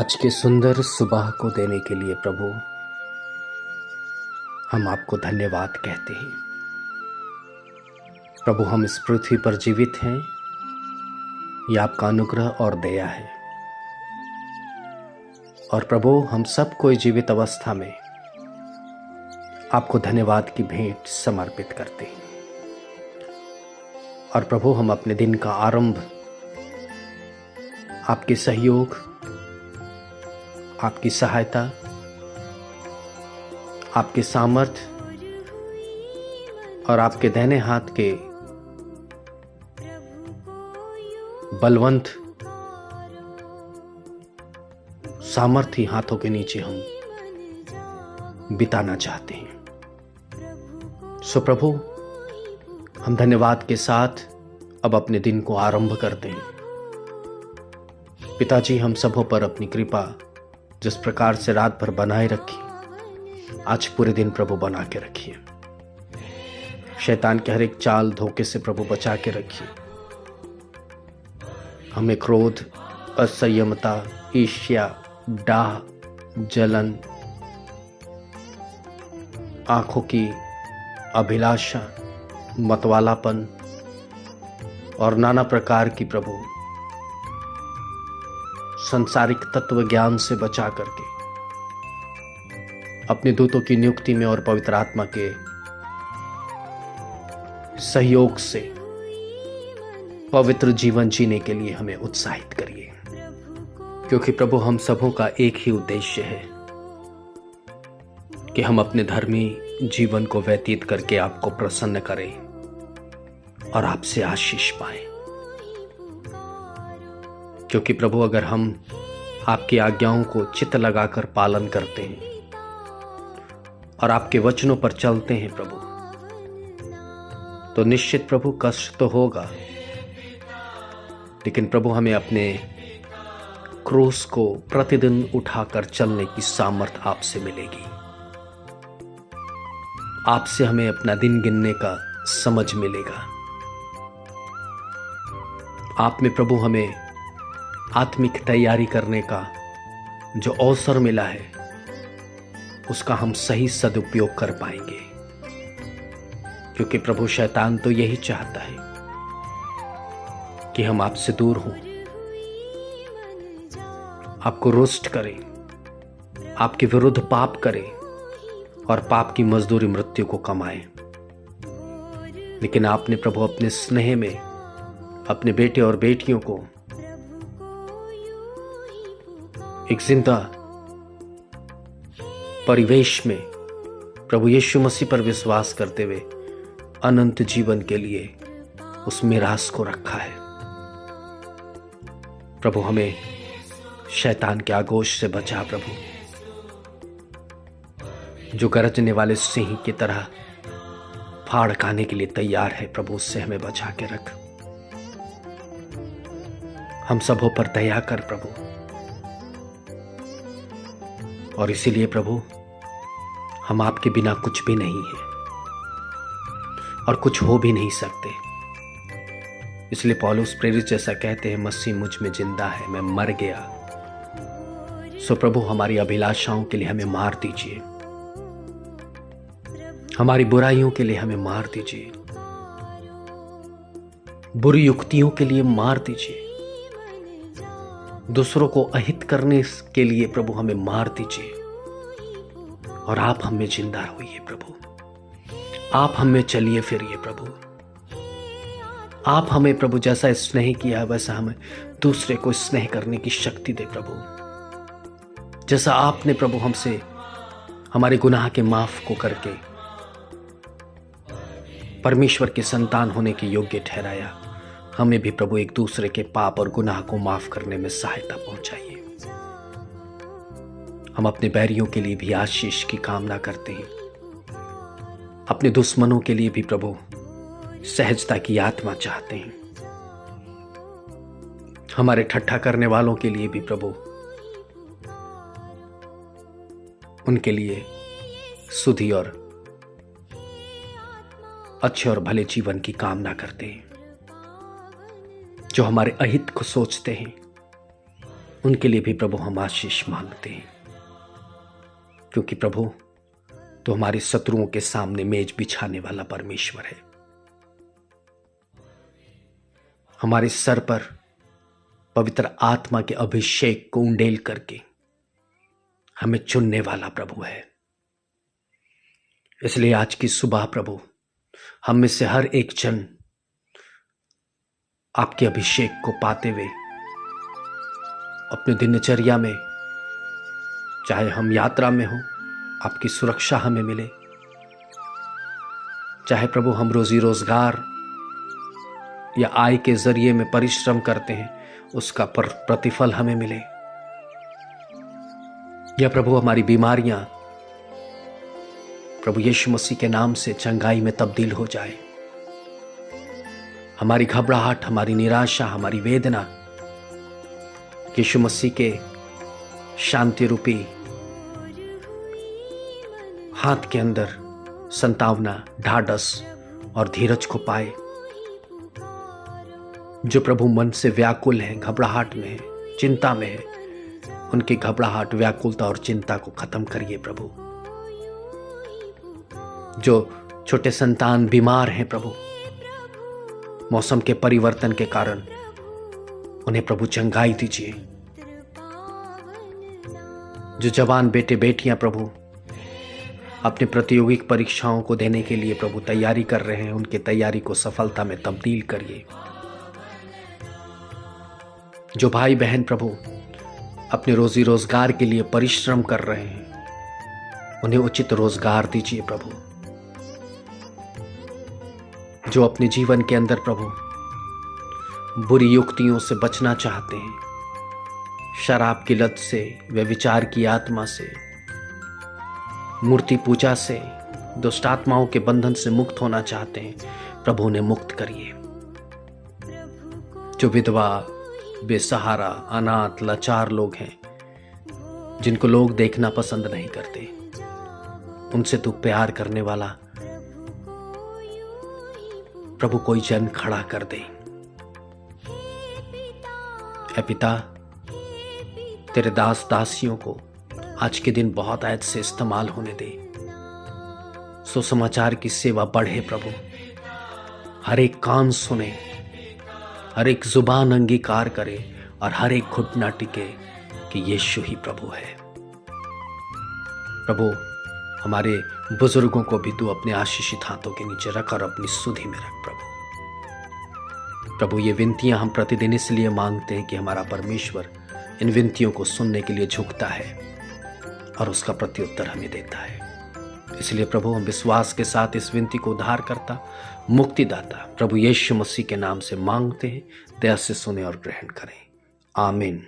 आज के सुंदर सुबह को देने के लिए प्रभु हम आपको धन्यवाद कहते हैं। प्रभु, हम इस पृथ्वी पर जीवित हैं, ये आपका अनुग्रह और दया है। और प्रभु, हम सब कोई जीवित अवस्था में आपको धन्यवाद की भेंट समर्पित करते हैं। और प्रभु, हम अपने दिन का आरंभ आपके सहयोग, आपकी सहायता, आपके सामर्थ्य और आपके दाहिने हाथ के बलवंत सामर्थ्य हाथों के नीचे हम बिताना चाहते हैं। सो प्रभु, हम धन्यवाद के साथ अब अपने दिन को आरंभ करते हैं। पिताजी, हम सबों पर अपनी कृपा जिस प्रकार से रात भर बनाए रखी, आज पूरे दिन प्रभु बना के रखिए। शैतान के हर एक चाल धोखे से प्रभु बचा के रखिए। हमें क्रोध, असंयमता, ईर्ष्या, डाह, जलन, आंखों की अभिलाषा, मतवालापन और नाना प्रकार की प्रभु संसारिक तत्व ज्ञान से बचा करके अपने दूतों की नियुक्ति में और पवित्र आत्मा के सहयोग से पवित्र जीवन जीने के लिए हमें उत्साहित करिए। क्योंकि प्रभु, हम सबों का एक ही उद्देश्य है कि हम अपने धर्मी जीवन को व्यतीत करके आपको प्रसन्न करें और आपसे आशीष पाएं। क्योंकि प्रभु, अगर हम आपकी आज्ञाओं को चित्त लगाकर पालन करते हैं और आपके वचनों पर चलते हैं प्रभु, तो निश्चित प्रभु कष्ट तो होगा, लेकिन प्रभु हमें अपने क्रूस को प्रतिदिन उठाकर चलने की सामर्थ आपसे मिलेगी। आपसे हमें अपना दिन गिनने का समझ मिलेगा। आप में प्रभु हमें आत्मिक तैयारी करने का जो अवसर मिला है, उसका हम सही सदुपयोग कर पाएंगे। क्योंकि प्रभु, शैतान तो यही चाहता है कि हम आपसे दूर हों, आपको रुष्ट करें, आपके विरुद्ध पाप करें और पाप की मजदूरी मृत्यु को कमाएं। लेकिन आपने प्रभु अपने स्नेह में अपने बेटे और बेटियों को एक जिंदा परिवेश में प्रभु यीशु मसीह पर विश्वास करते हुए अनंत जीवन के लिए उस मिरास को रखा है। प्रभु, हमें शैतान के आगोश से बचा प्रभु, जो गरजने वाले सिंह की तरह फाड़ खाने के लिए तैयार है। प्रभु, उससे हमें बचा के रख। हम सबों पर दया कर प्रभु। और इसीलिए प्रभु, हम आपके बिना कुछ भी नहीं है और कुछ हो भी नहीं सकते। इसलिए पौलुस प्रेरित जैसा कहते हैं, मसीह मुझ में जिंदा है, मैं मर गया। सो प्रभु, हमारी अभिलाषाओं के लिए हमें मार दीजिए, हमारी बुराइयों के लिए हमें मार दीजिए, बुरी युक्तियों के लिए मार दीजिए, दूसरों को अहित करने के लिए प्रभु हमें मार दीजिए। और आप हमें जिंदा होइए प्रभु, आप हमें चलिए फिरिए प्रभु। आप हमें प्रभु जैसा स्नेह किया है वैसा हमें दूसरे को स्नेह करने की शक्ति दे प्रभु। जैसा आपने प्रभु हमसे हमारे गुनाह के माफ को करके परमेश्वर के संतान होने के योग्य ठहराया, हमें भी प्रभु एक दूसरे के पाप और गुनाह को माफ करने में सहायता पहुंचाइए। हम अपने बैरियों के लिए भी आशीष की कामना करते हैं, अपने दुश्मनों के लिए भी प्रभु सहजता की आत्मा चाहते हैं। हमारे ठट्ठा करने वालों के लिए भी प्रभु उनके लिए सुधि और अच्छे और भले जीवन की कामना करते हैं। जो हमारे अहित को सोचते हैं, उनके लिए भी प्रभु हम आशीष मांगते हैं, क्योंकि प्रभु तो हमारे शत्रुओं के सामने मेज बिछाने वाला परमेश्वर है। हमारे सर पर पवित्र आत्मा के अभिषेक को उंडेल करके हमें चुनने वाला प्रभु है। इसलिए आज की सुबह प्रभु हम में से हर एक जन आपके अभिषेक को पाते हुए अपने दिनचर्या में, चाहे हम यात्रा में हो, आपकी सुरक्षा हमें मिले, चाहे प्रभु हम रोजी रोजगार या आय के जरिए में परिश्रम करते हैं, उसका प्रतिफल हमें मिले, या प्रभु हमारी बीमारियां प्रभु यीशु मसीह के नाम से चंगाई में तब्दील हो जाए, हमारी घबराहट, हमारी निराशा, हमारी वेदना यीशु मसीह के शांति रूपी हाथ के अंदर संतावना, ढाढ़स और धीरज को पाए। जो प्रभु मन से व्याकुल हैं, घबराहट में है, चिंता में है, उनकी घबराहट, व्याकुलता और चिंता को खत्म करिए प्रभु। जो छोटे संतान बीमार हैं प्रभु, मौसम के परिवर्तन के कारण उन्हें प्रभु चंगाई दीजिए। जो जवान बेटे बेटियां प्रभु अपने प्रतियोगिक परीक्षाओं को देने के लिए प्रभु तैयारी कर रहे हैं, उनकी तैयारी को सफलता में तब्दील करिए। जो भाई बहन प्रभु अपने रोजी रोजगार के लिए परिश्रम कर रहे हैं, उन्हें उचित रोजगार दीजिए प्रभु। जो अपने जीवन के अंदर प्रभु बुरी युक्तियों से बचना चाहते हैं, शराब की लत से, व्यभिचार की आत्मा से, मूर्ति पूजा से, दुष्ट आत्माओं के बंधन से मुक्त होना चाहते हैं, प्रभु उन्हें मुक्त करिए। जो विधवा, बेसहारा, अनाथ, लाचार लोग हैं, जिनको लोग देखना पसंद नहीं करते, उनसे तू प्यार करने वाला प्रभु कोई जन खड़ा कर दे। ऐ पिता, तेरे दास दासियों को आज के दिन बहुत आयत से इस्तेमाल होने दे। सुसमाचार की सेवा बढ़े प्रभु, हर एक कान सुने, हर एक जुबान अंगीकार करे और हर एक घुटना टिके कि यीशु ही प्रभु है। प्रभु हमारे बुजुर्गों को भी तू अपने आशीषित हाथों के नीचे रख और अपनी सुधि में रख प्रभु। प्रभु ये विनतियां हम प्रतिदिन इसलिए मांगते हैं कि हमारा परमेश्वर इन विनतियों को सुनने के लिए झुकता है और उसका प्रत्युत्तर हमें देता है। इसलिए प्रभु हम विश्वास के साथ इस विनती को उद्धार करता, मुक्तिदाता प्रभु यीशु मसीह के नाम से मांगते हैं। दया से सुने और ग्रहण करें। आमीन।